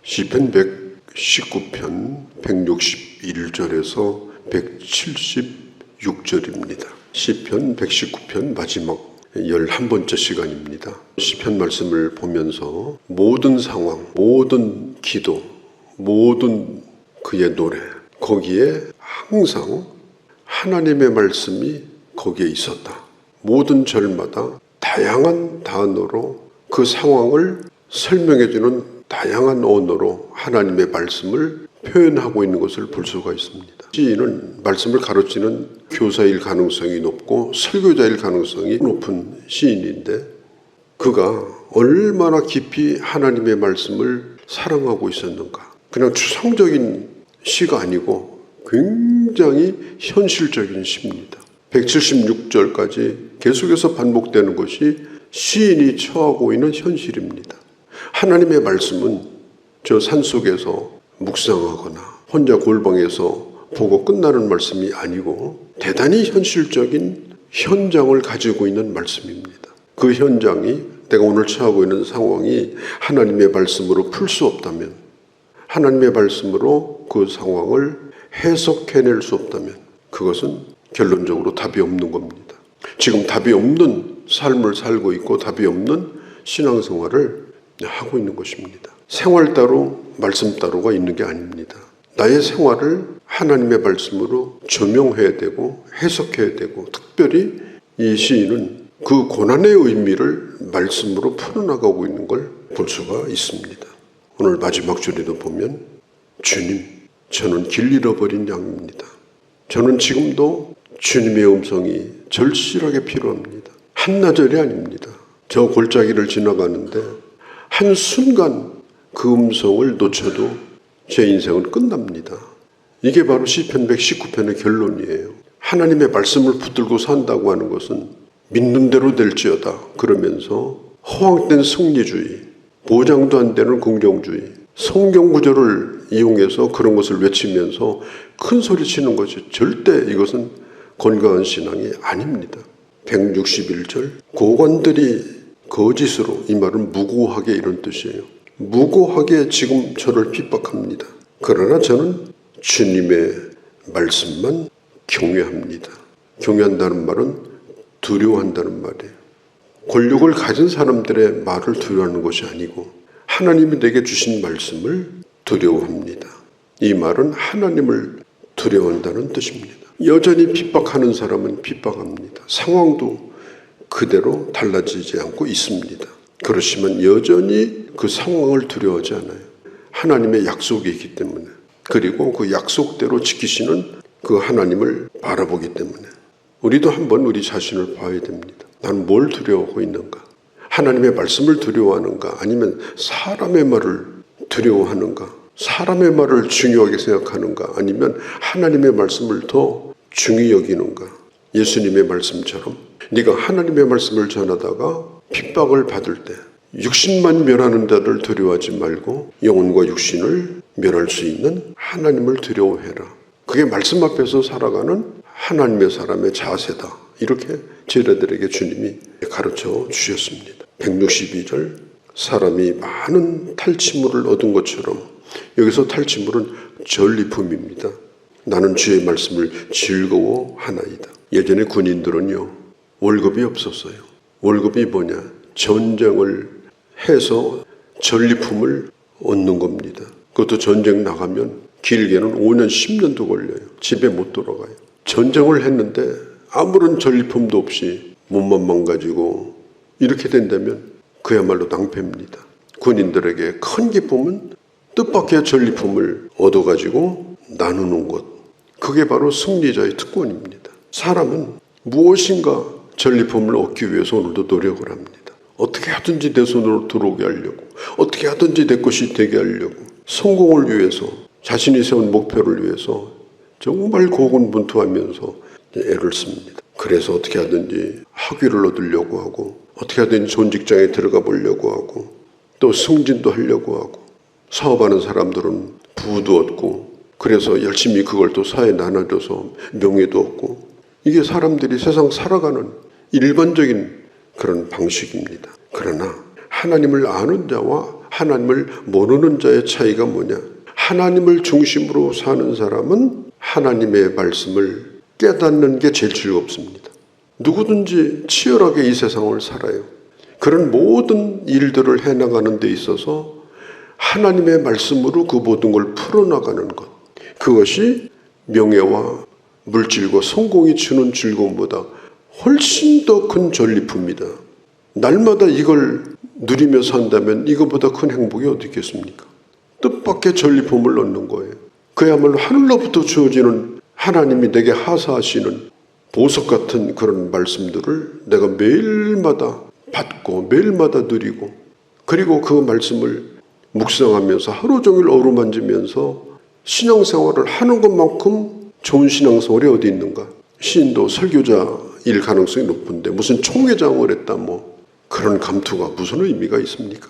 시편 119편 161절에서 176절입니다. 시편 119편 마지막 11번째 시간입니다. 시편 말씀을 보면서 모든 상황, 모든 기도, 모든 그의 노래, 거기에 항상 하나님의 말씀이 거기에 있었다. 모든 절마다 다양한 단어로 그 상황을 설명해주는 다양한 언어로 하나님의 말씀을 표현하고 있는 것을 볼 수가 있습니다. 시인은 말씀을 가르치는 교사일 가능성이 높고 설교자일 가능성이 높은 시인인데 그가 얼마나 깊이 하나님의 말씀을 사랑하고 있었는가. 그냥 추상적인 시가 아니고 굉장히 현실적인 시입니다. 176절까지 계속해서 반복되는 것이 시인이 처하고 있는 현실입니다. 하나님의 말씀은 저 산속에서 묵상하거나 혼자 골방에서 보고 끝나는 말씀이 아니고 대단히 현실적인 현장을 가지고 있는 말씀입니다. 그 현장이 내가 오늘 처하고 있는 상황이 하나님의 말씀으로 풀 수 없다면, 하나님의 말씀으로 그 상황을 해석해낼 수 없다면 그것은 결론적으로 답이 없는 겁니다. 지금 답이 없는 삶을 살고 있고 답이 없는 신앙생활을 하고 있는 것입니다. 생활 따로 말씀 따로가 있는 게 아닙니다. 나의 생활을 하나님의 말씀으로 조명해야 되고 해석해야 되고, 특별히 이 시인은 그 고난의 의미를 말씀으로 풀어나가고 있는 걸 볼 수가 있습니다. 오늘 마지막 줄에도 보면 주님, 저는 길 잃어버린 양입니다. 저는 지금도 주님의 음성이 절실하게 필요합니다. 한나절이 아닙니다. 저 골짜기를 지나가는데 한순간 그 음성을 놓쳐도 제 인생은 끝납니다. 이게 바로 시편 119편의 결론이에요. 하나님의 말씀을 붙들고 산다고 하는 것은 믿는 대로 될지어다 그러면서 허황된 승리주의, 보장도 안 되는 긍정주의, 성경 구절을 이용해서 그런 것을 외치면서 큰 소리 치는 것이 절대 이것은 건강한 신앙이 아닙니다. 161절 고관들이 거짓으로, 이 말은 무고하게 이런 뜻이에요. 무고하게 지금 저를 핍박합니다. 그러나 저는 주님의 말씀만 경외합니다. 경외한다는 말은 두려워한다는 말이에요. 권력을 가진 사람들의 말을 두려워하는 것이 아니고 하나님이 내게 주신 말씀을 두려워합니다. 이 말은 하나님을 두려워한다는 뜻입니다. 여전히 핍박하는 사람은 핍박합니다. 상황도 그대로 달라지지 않고 있습니다. 그렇지만 여전히 그 상황을 두려워하지 않아요. 하나님의 약속이 있기 때문에, 그리고 그 약속대로 지키시는 그 하나님을 바라보기 때문에 우리도 한번 우리 자신을 봐야 됩니다. 나는 뭘 두려워하고 있는가? 하나님의 말씀을 두려워하는가? 아니면 사람의 말을 두려워하는가? 사람의 말을 중요하게 생각하는가? 아니면 하나님의 말씀을 더 중히 여기는가? 예수님의 말씀처럼 네가 하나님의 말씀을 전하다가 핍박을 받을 때 육신만 멸하는 자를 두려워하지 말고 영혼과 육신을 멸할 수 있는 하나님을 두려워해라. 그게 말씀 앞에서 살아가는 하나님의 사람의 자세다. 이렇게 제자들에게 주님이 가르쳐 주셨습니다. 162절 사람이 많은 탈취물을 얻은 것처럼, 여기서 탈취물은 전리품입니다. 나는 주의 말씀을 즐거워하나이다. 예전에 군인들은요, 월급이 없었어요. 월급이 뭐냐? 전쟁을 해서 전리품을 얻는 겁니다. 그것도 전쟁 나가면 길게는 5년, 10년도 걸려요. 집에 못 돌아가요. 전쟁을 했는데 아무런 전리품도 없이 몸만 망가지고 이렇게 된다면 그야말로 낭패입니다. 군인들에게 큰 기쁨은 뜻밖의 전리품을 얻어가지고 나누는 것. 그게 바로 승리자의 특권입니다. 사람은 무엇인가 전리품을 얻기 위해서 오늘도 노력을 합니다. 어떻게 하든지 내 손으로 들어오게 하려고, 어떻게 하든지 내 것이 되게 하려고, 성공을 위해서, 자신이 세운 목표를 위해서 정말 고군분투하면서 애를 씁니다. 그래서 어떻게 하든지 학위를 얻으려고 하고, 어떻게 하든지 좋은 직장에 들어가 보려고 하고, 또 승진도 하려고 하고, 사업하는 사람들은 부도 얻고, 그래서 열심히 그걸 또 사회에 나눠줘서 명예도 얻고, 이게 사람들이 세상 살아가는 일반적인 그런 방식입니다. 그러나 하나님을 아는 자와 하나님을 모르는 자의 차이가 뭐냐? 하나님을 중심으로 사는 사람은 하나님의 말씀을 깨닫는 게 제일 즐겁습니다. 누구든지 치열하게 이 세상을 살아요. 그런 모든 일들을 해나가는 데 있어서 하나님의 말씀으로 그 모든 걸 풀어나가는 것, 그것이 명예와 물질과 성공이 주는 즐거움보다 훨씬 더 큰 전리품이다. 날마다 이걸 누리며 산다면 이것보다 큰 행복이 어디 있겠습니까? 뜻밖의 전리품을 얻는 거예요. 그야말로 하늘로부터 주어지는 하나님이 내게 하사하시는 보석 같은 그런 말씀들을 내가 매일마다 받고 매일마다 누리고, 그리고 그 말씀을 묵상하면서 하루 종일 어루만지면서 신앙생활을 하는 것만큼 좋은 신앙생활이 어디 있는가? 시인도 설교자일 가능성이 높은데 무슨 총회장을 했다 그런 감투가 무슨 의미가 있습니까?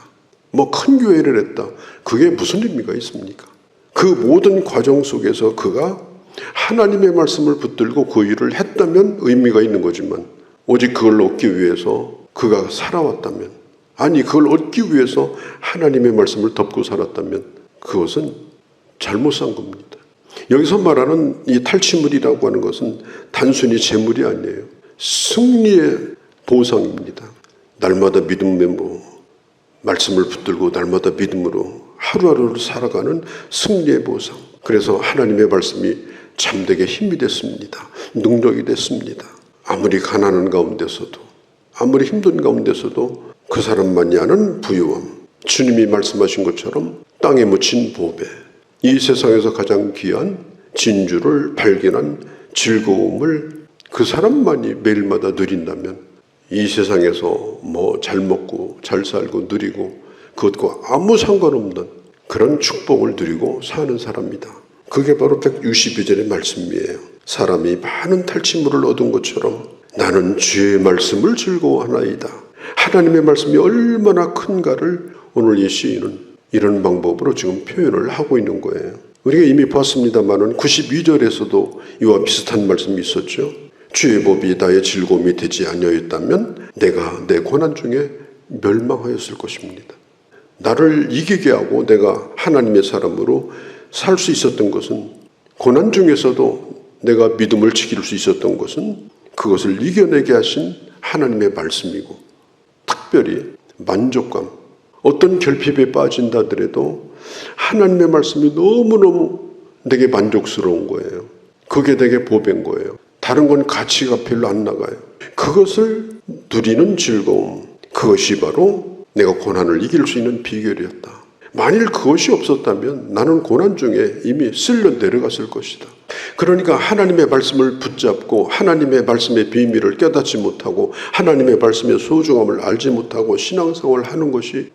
큰 교회를 했다, 그게 무슨 의미가 있습니까? 그 모든 과정 속에서 그가 하나님의 말씀을 붙들고 그 일을 했다면 의미가 있는 거지만, 오직 그걸 얻기 위해서 그가 살아왔다면, 아니 그걸 얻기 위해서 하나님의 말씀을 덮고 살았다면 그것은 잘못 산 겁니다. 여기서 말하는 이 탈취물이라고 하는 것은 단순히 재물이 아니에요. 승리의 보상입니다. 날마다 믿음의 말씀을 붙들고 날마다 믿음으로 하루하루를 살아가는 승리의 보상. 그래서 하나님의 말씀이 참되게 힘이 됐습니다. 능력이 됐습니다. 아무리 가난한 가운데서도, 아무리 힘든 가운데서도 그 사람만이 아는 부유함, 주님이 말씀하신 것처럼 땅에 묻힌 보배, 이 세상에서 가장 귀한 진주를 발견한 즐거움을 그 사람만이 매일마다 누린다면 이 세상에서 잘 먹고 잘 살고 누리고 그것과 아무 상관없는 그런 축복을 누리고 사는 사람이다. 그게 바로 162절의 말씀이에요. 사람이 많은 탈취물을 얻은 것처럼 나는 주의 말씀을 즐거워하나이다. 하나님의 말씀이 얼마나 큰가를 오늘 이 시인은 이런 방법으로 지금 표현을 하고 있는 거예요. 우리가 이미 봤습니다마는 92절에서도 이와 비슷한 말씀이 있었죠. 주의 법이 나의 즐거움이 되지 아니하였다면 내가 내 고난 중에 멸망하였을 것입니다. 나를 이기게 하고 내가 하나님의 사람으로 살 수 있었던 것은, 고난 중에서도 내가 믿음을 지킬 수 있었던 것은 그것을 이겨내게 하신 하나님의 말씀이고, 특별히 만족감, 어떤 결핍에 빠진다 하더라도 하나님의 말씀이 너무너무 내게 만족스러운 거예요. 그게 내게 보배인 거예요. 다른 건 가치가 별로 안 나가요. 그것을 누리는 즐거움, 그것이 바로 내가 고난을 이길 수 있는 비결이었다. 만일 그것이 없었다면 나는 고난 중에 이미 쓸려 내려갔을 것이다. 그러니까 하나님의 말씀을 붙잡고 하나님의 말씀의 비밀을 깨닫지 못하고 하나님의 말씀의 소중함을 알지 못하고 신앙생활을 하는 것이,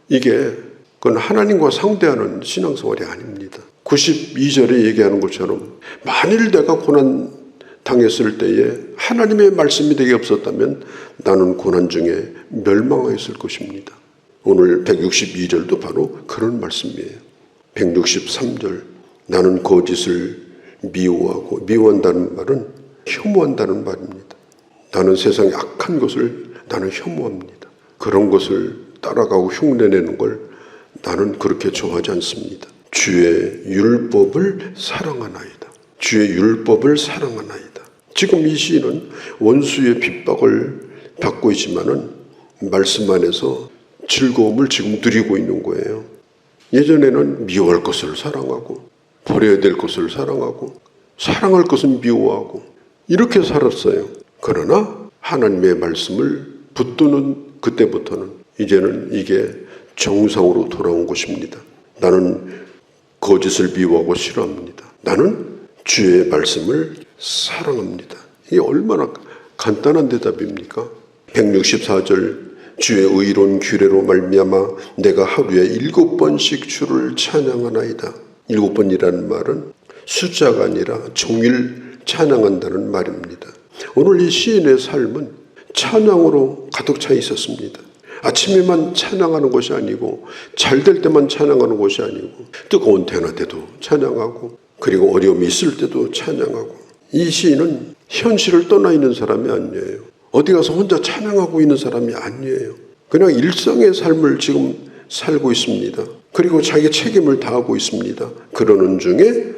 그건 하나님과 상대하는 신앙생활이 아닙니다. 92절에 얘기하는 것처럼 만일 내가 고난 당했을 때에 하나님의 말씀이 내게 없었다면 나는 고난 중에 멸망하였을 것입니다. 오늘 162절도 바로 그런 말씀이에요. 163절, 나는 거짓을 미워하고, 미워한다는 말은 혐오한다는 말입니다. 나는 세상의 악한 것을 나는 혐오합니다. 그런 것을 따라가고 흉내내는 걸 나는 그렇게 좋아하지 않습니다. 주의 율법을 사랑하나이다. 주의 율법을 사랑하나이다. 지금 이 시인은 원수의 핍박을 받고 있지만은 말씀 안에서 즐거움을 지금 누리고 있는 거예요. 예전에는 미워할 것을 사랑하고 버려야 될 것을 사랑하고 사랑할 것은 미워하고 이렇게 살았어요. 그러나 하나님의 말씀을 붙드는 그때부터는 이제는 이게 정상으로 돌아온 것입니다. 나는 거짓을 미워하고 싫어합니다. 나는 주의 말씀을 사랑합니다. 이게 얼마나 간단한 대답입니까? 164절, 주의 의로운 규례로 말미암아 내가 하루에 7번씩 주를 찬양하나이다. 7번이라는 말은 숫자가 아니라 종일 찬양한다는 말입니다. 오늘 이 시인의 삶은 찬양으로 가득 차 있었습니다. 아침에만 찬양하는 것이 아니고 잘 될 때만 찬양하는 것이 아니고 뜨거운 태나 때도 찬양하고 그리고 어려움이 있을 때도 찬양하고, 이 시인은 현실을 떠나 있는 사람이 아니에요. 어디 가서 혼자 찬양하고 있는 사람이 아니에요. 그냥 일상의 삶을 지금 살고 있습니다. 그리고 자기 책임을 다하고 있습니다. 그러는 중에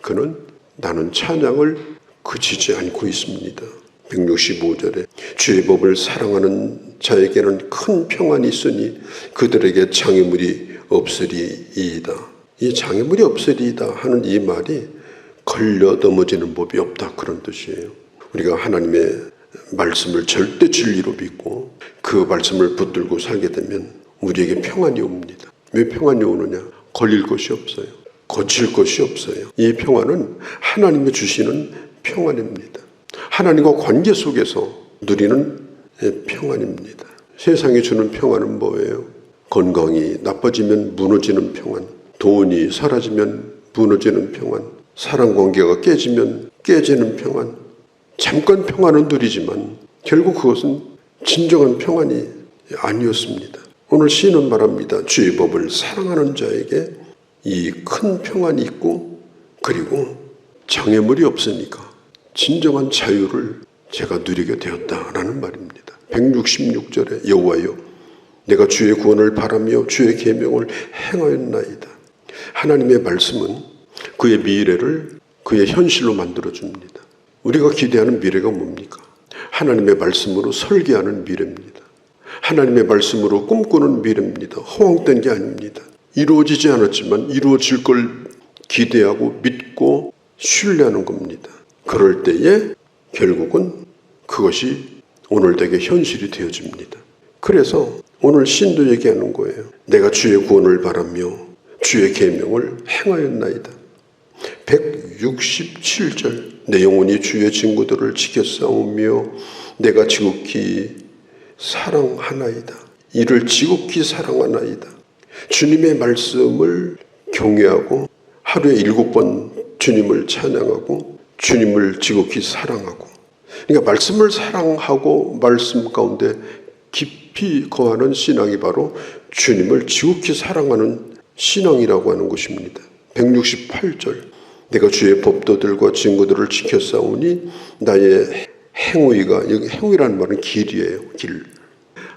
그는 나는 찬양을 그치지 않고 있습니다. 165절에 주의 법을 사랑하는 자에게는 큰 평안이 있으니 그들에게 장애물이 없으리이다. 이 장애물이 없으리이다 하는 이 말이 걸려 넘어지는 법이 없다, 그런 뜻이에요. 우리가 하나님의 말씀을 절대 진리로 믿고 그 말씀을 붙들고 살게 되면 우리에게 평안이 옵니다. 왜 평안이 오느냐? 걸릴 것이 없어요. 거칠 것이 없어요. 이 평안은 하나님이 주시는 평안입니다. 하나님과 관계 속에서 누리는 평안입니다. 세상이 주는 평안은 뭐예요? 건강이 나빠지면 무너지는 평안, 돈이 사라지면 무너지는 평안, 사랑관계가 깨지면 깨지는 평안. 잠깐 평안은 누리지만 결국 그것은 진정한 평안이 아니었습니다. 오늘 시인은 말합니다. 주의 법을 사랑하는 자에게 이 큰 평안이 있고 그리고 장애물이 없으니까 진정한 자유를 제가 누리게 되었다라는 말입니다. 166절에 여호와여 내가 주의 구원을 바라며 주의 계명을 행하였나이다. 하나님의 말씀은 그의 미래를 그의 현실로 만들어줍니다. 우리가 기대하는 미래가 뭡니까? 하나님의 말씀으로 설계하는 미래입니다. 하나님의 말씀으로 꿈꾸는 미래입니다. 허황된 게 아닙니다. 이루어지지 않았지만 이루어질 걸 기대하고 믿고 신뢰하는 겁니다. 그럴 때에 결국은 그것이 오늘 되게 현실이 되어집니다. 그래서 오늘 신도 얘기하는 거예요. 내가 주의 구원을 바라며 주의 계명을 행하였나이다. 167절 내 영혼이 주의 증거들을 지켰사오며 내가 지극히 사랑하나이다. 이를 지극히 사랑하나이다. 주님의 말씀을 경외하고 하루에 7번 주님을 찬양하고 주님을 지극히 사랑하고, 그러니까 말씀을 사랑하고 말씀 가운데 깊이 거하는 신앙이 바로 주님을 지극히 사랑하는 신앙이라고 하는 것입니다. 168절 내가 주의 법도들과 증거들을 지켰사오니 나의 행위가, 여기 행위라는 말은 길이에요. 길.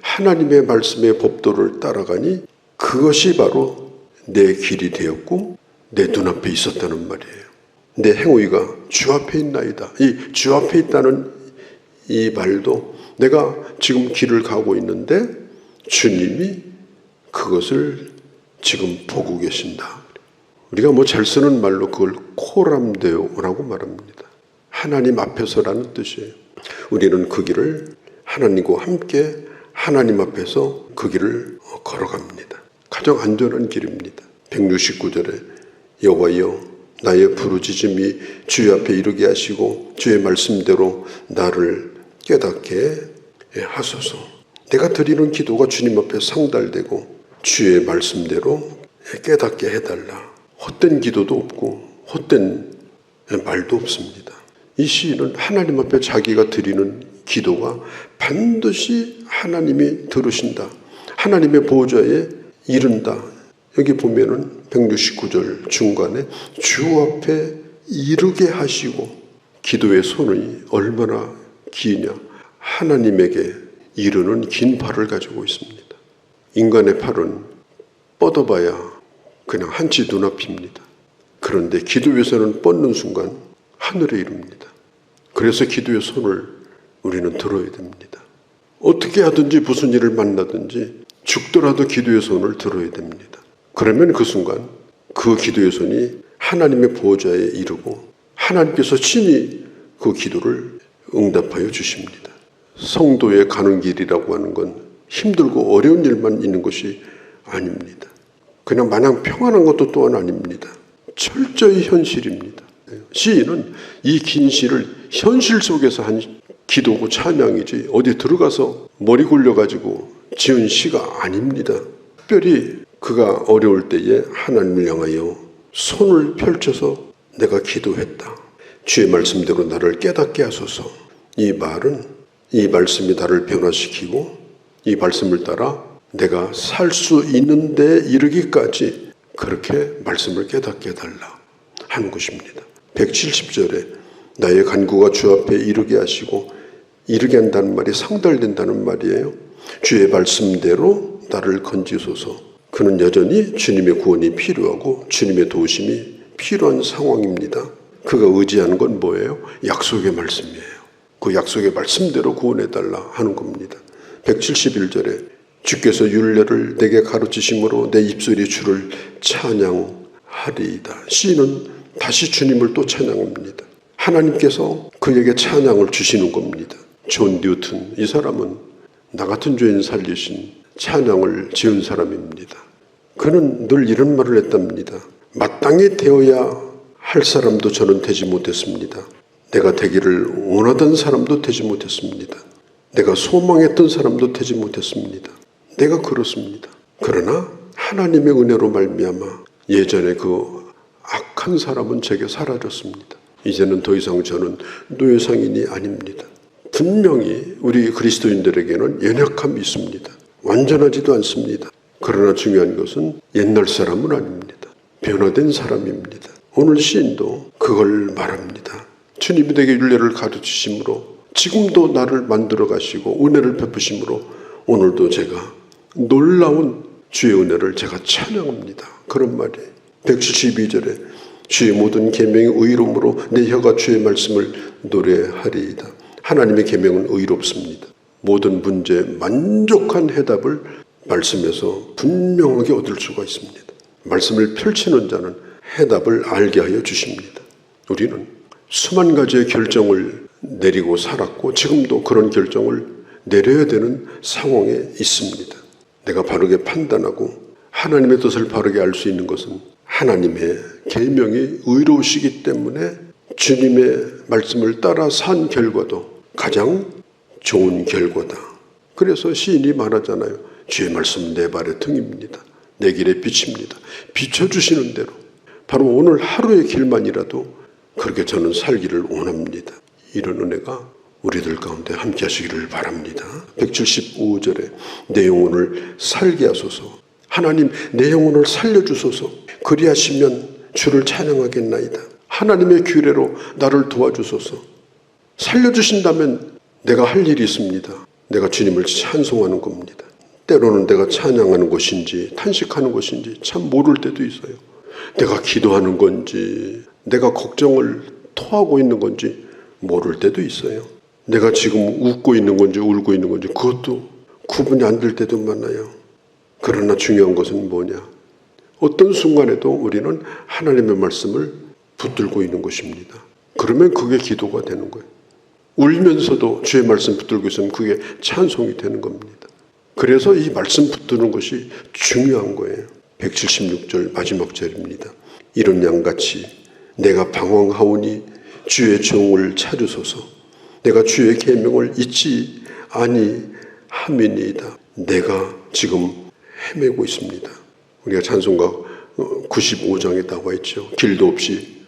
하나님의 말씀의 법도를 따라가니 그것이 바로 내 길이 되었고 내 눈앞에 있었다는 말이에요. 내 행위가 주 앞에 있나이다. 이 주 앞에 있다는 이 말도 내가 지금 길을 가고 있는데 주님이 그것을 지금 보고 계신다. 우리가 뭐 잘 쓰는 말로 그걸 코람데오라고 말합니다. 하나님 앞에서라는 뜻이에요. 우리는 그 길을 하나님과 함께 하나님 앞에서 그 길을 걸어갑니다. 가장 안전한 길입니다. 169절에 여호와여 나의 부르짖음이 주의 앞에 이르게 하시고 주의 말씀대로 나를 깨닫게 하소서. 내가 드리는 기도가 주님 앞에 상달되고 주의 말씀대로 깨닫게 해달라. 헛된 기도도 없고 헛된 말도 없습니다. 이 시인은 하나님 앞에 자기가 드리는 기도가 반드시 하나님이 들으신다. 하나님의 보호자에 이른다. 여기 보면은 169절 중간에 주 앞에 이르게 하시고, 기도의 손이 얼마나 기냐. 하나님에게 이르는 긴 팔을 가지고 있습니다. 인간의 팔은 뻗어봐야 그냥 한치 눈앞입니다. 그런데 기도에서는 뻗는 순간 하늘에 이릅니다. 그래서 기도의 손을 우리는 들어야 됩니다. 어떻게 하든지 무슨 일을 만나든지 죽더라도 기도의 손을 들어야 됩니다. 그러면 그 순간 그 기도의 손이 하나님의 보호자에 이르고 하나님께서 친히 그 기도를 응답하여 주십니다. 성도의 가는 길이라고 하는 건 힘들고 어려운 일만 있는 것이 아닙니다. 그냥 마냥 평안한 것도 또한 아닙니다. 철저히 현실입니다. 시인은 이 긴 시를 현실 속에서 한 기도고 찬양이지 어디 들어가서 머리 굴려가지고 지은 시가 아닙니다. 특별히 그가 어려울 때에 하나님을 향하여 손을 펼쳐서 내가 기도했다. 주의 말씀대로 나를 깨닫게 하소서. 이 말은 이 말씀이 나를 변화시키고 이 말씀을 따라 내가 살 수 있는 데 이르기까지 그렇게 말씀을 깨닫게 해달라 하는 것입니다. 170절에 나의 간구가 주 앞에 이르게 하시고, 이르게 한다는 말이 상달된다는 말이에요. 주의 말씀대로 나를 건지소서. 그 그는 여전히 주님의 구원이 필요하고 주님의 도우심이 필요한 상황입니다. 그가 의지하는 건 뭐예요? 약속의 말씀이에요. 그 약속의 말씀대로 구원해달라 하는 겁니다. 171절에 주께서 율례를 내게 가르치심으로 내 입술이 주를 찬양하리이다. 시인은 다시 주님을 또 찬양합니다. 하나님께서 그에게 찬양을 주시는 겁니다. 존 뉴튼, 이 사람은 나 같은 죄인 살리신 찬양을 지은 사람입니다. 그는 늘 이런 말을 했답니다. 마땅히 되어야 할 사람도 저는 되지 못했습니다. 내가 되기를 원하던 사람도 되지 못했습니다. 내가 소망했던 사람도 되지 못했습니다. 내가 그렇습니다. 그러나 하나님의 은혜로 말미암아 예전에 그 악한 사람은 제게 사라졌습니다. 이제는 더 이상 저는 노예상인이 아닙니다. 분명히 우리 그리스도인들에게는 연약함이 있습니다. 완전하지도 않습니다. 그러나 중요한 것은 옛날 사람은 아닙니다. 변화된 사람입니다. 오늘 시인도 그걸 말합니다. 주님이 내게 율례를 가르치심으로 지금도 나를 만들어 가시고 은혜를 베푸심으로 오늘도 제가 놀라운 주의 은혜를 제가 찬양합니다. 그런 말이에요. 172절에 주의 모든 계명이 의로움으로 내 혀가 주의 말씀을 노래하리이다. 하나님의 계명은 의롭습니다. 모든 문제에 만족한 해답을 말씀에서 분명하게 얻을 수가 있습니다. 말씀을 펼치는 자는 해답을 알게 하여 주십니다. 우리는 수만 가지의 결정을 내리고 살았고 지금도 그런 결정을 내려야 되는 상황에 있습니다. 내가 바르게 판단하고 하나님의 뜻을 바르게 알 수 있는 것은 하나님의 계명이 의로우시기 때문에 주님의 말씀을 따라 산 결과도 가장 좋은 결과다. 그래서 시인이 말하잖아요. 주의 말씀은 내 발의 등입니다. 내 길의 빛입니다. 비춰주시는 대로 바로 오늘 하루의 길만이라도 그렇게 저는 살기를 원합니다. 이런 은혜가 우리들 가운데 함께 하시기를 바랍니다. 175절에 내 영혼을 살게 하소서. 하나님 내 영혼을 살려주소서. 그리하시면 주를 찬양하겠나이다. 하나님의 규례로 나를 도와주소서. 살려주신다면 내가 할 일이 있습니다. 내가 주님을 찬송하는 겁니다. 때로는 내가 찬양하는 것인지 탄식하는 것인지 참 모를 때도 있어요. 내가 기도하는 건지 내가 걱정을 토하고 있는 건지 모를 때도 있어요. 내가 지금 웃고 있는 건지 울고 있는 건지 그것도 구분이 안 될 때도 많아요. 그러나 중요한 것은 뭐냐? 어떤 순간에도 우리는 하나님의 말씀을 붙들고 있는 것입니다. 그러면 그게 기도가 되는 거예요. 울면서도 주의 말씀 붙들고 있으면 그게 찬송이 되는 겁니다. 그래서 이 말씀 붙드는 것이 중요한 거예요. 176절 마지막 절입니다. 이런 양같이 내가 방황하오니 주의 종을 찾으소서. 내가 주의 계명을 잊지 아니함이니이다. 내가 지금 헤매고 있습니다. 우리가 찬송가 95장에 나와 있죠. 길도 없이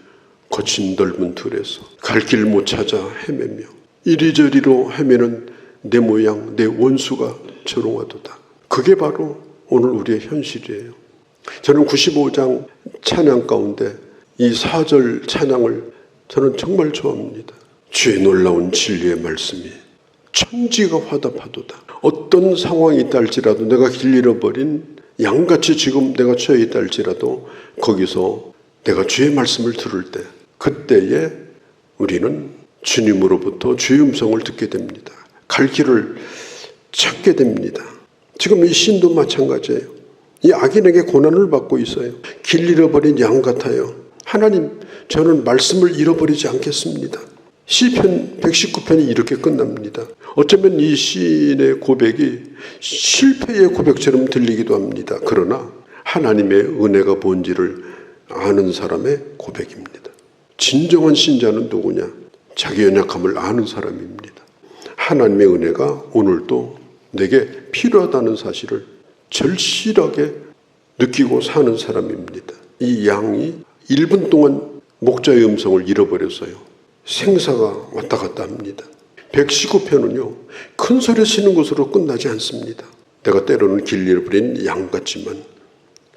거친 넓은 들에서 갈 길 못 찾아 헤매며 이리저리로 헤매는 내 모양 내 원수가 조롱하도다. 그게 바로 오늘 우리의 현실이에요. 저는 95장 찬양 가운데 이 4절 찬양을 저는 정말 좋아합니다. 주의 놀라운 진리의 말씀이 천지가 화답하도다. 어떤 상황이 있다 할지라도 내가 길 잃어버린 양같이 지금 내가 처해 있다 할지라도 거기서 내가 주의 말씀을 들을 때 그때에 우리는 주님으로부터 주의 음성을 듣게 됩니다. 갈 길을 찾게 됩니다. 지금 이 신도 마찬가지예요. 이 악인에게 고난을 받고 있어요. 길 잃어버린 양 같아요. 하나님, 저는 말씀을 잃어버리지 않겠습니다. 시편 119편이 이렇게 끝납니다. 어쩌면 이 시인의 고백이 실패의 고백처럼 들리기도 합니다. 그러나 하나님의 은혜가 뭔지를 아는 사람의 고백입니다. 진정한 신자는 누구냐? 자기 연약함을 아는 사람입니다. 하나님의 은혜가 오늘도 내게 필요하다는 사실을 절실하게 느끼고 사는 사람입니다. 이 양이 1분 동안 목자의 음성을 잃어버렸어요. 생사가 왔다 갔다 합니다. 119편은요. 큰 소리 치는 것으로 끝나지 않습니다. 내가 때로는 길 잃어버린 양 같지만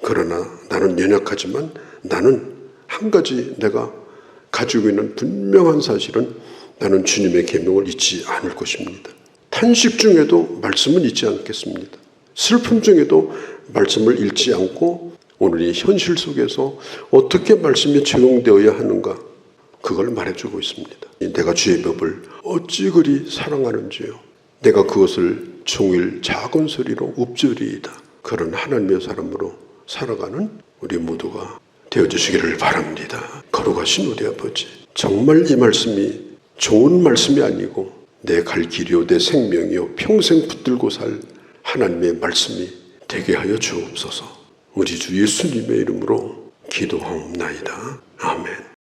그러나 나는 연약하지만 나는 한 가지 내가 가지고 있는 분명한 사실은 나는 주님의 계명을 잊지 않을 것입니다. 탄식 중에도 말씀은 잊지 않겠습니다. 슬픔 중에도 말씀을 읽지 않고 오늘 이 현실 속에서 어떻게 말씀이 적용되어야 하는가, 그걸 말해주고 있습니다. 내가 주의 법을 어찌 그리 사랑하는지요. 내가 그것을 종일 작은 소리로 읊조리이다. 그런 하나님의 사람으로 살아가는 우리 모두가 되어주시기를 바랍니다. 거룩하신 우리 아버지, 정말 이 말씀이 좋은 말씀이 아니고 내 갈 길이요 내 생명이요 평생 붙들고 살 하나님의 말씀이 되게 하여 주옵소서. 우리 주 예수님의 이름으로 기도하옵나이다. 아멘.